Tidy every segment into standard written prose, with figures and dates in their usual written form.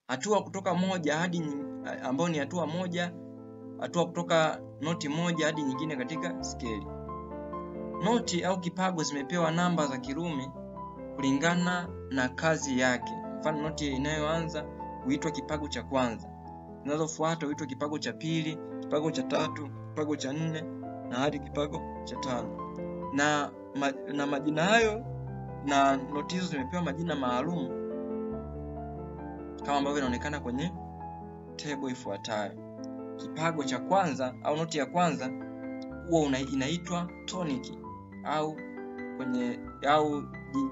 hatua kutoka moja hadi ambayo ni hatua moja, hatua kutoka noti moja hadi nyingine katika skeli. Noti au kipago zimepewa namba za Kirumi kulingana na kazi yake. Mfano, noti inayoanza huitwa kipago cha kwanza, zinazofuata huitwa kipago cha pili, kipago cha tatu, kipago cha nne na hadi kipago cha tano. Na majina hayo na noti hizo zimepewa majina maalum kama ambavyo inaonekana kwenye table ifuatayo. Kipago cha kwanza au noti ya kwanza huwa inaitwa tonic au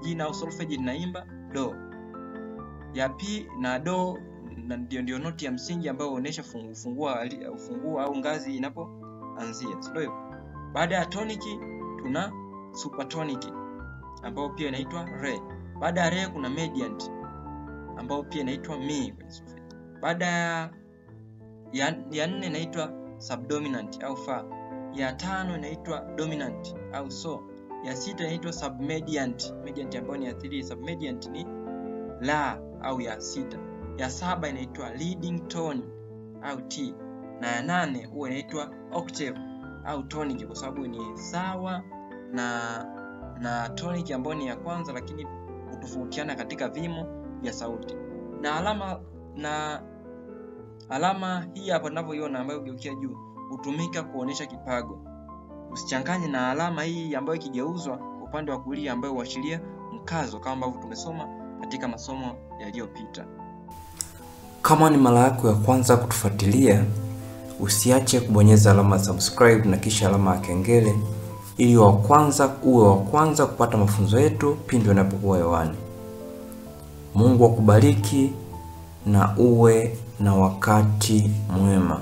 jina au solfeji linaimba do. Ya pili na do ndio noti ya msingi ambayo huonesha ufunguo au ngazi inapoanzia. Sio? Baada ya tonic tuna supertonic ambao pia inaitwa re. Baada ya re kuna mediant ambao pia inaitwa mi. Baada ya nne inaitwa subdominant au fa. Ya tano inaitwa dominant au so. Ya sita inaitwa submediant, mediant ambayo ni ya 3, submediant ni la au ya sita. Ya saba inaitwa leading tone au T, na ya nane huwa inaitwa octave au tonic kwa sababu ni sawa na tonic ambayo ni ya kwanza, lakini hutofautiana katika vimo vya sauti. Na alama hii hapa tunavyoiona ambayo ugeukia juu hutumika kuonesha kipago. Usichanganye na alama hii ambayo ikigeuzwa upande wa kulia ambayo huashiria mkazo kama ambavyo tumesoma katika masomo yaliyopita. Kama ni mara yako ya kwanza kutufuatilia, usiache kubonyeza alama subscribe na kisha alama ya kengele ili uwe wa kwanza kupata mafunzo yetu pindi yanapokuwa hewani. Mungu akubariki na uwe na wakati mwema.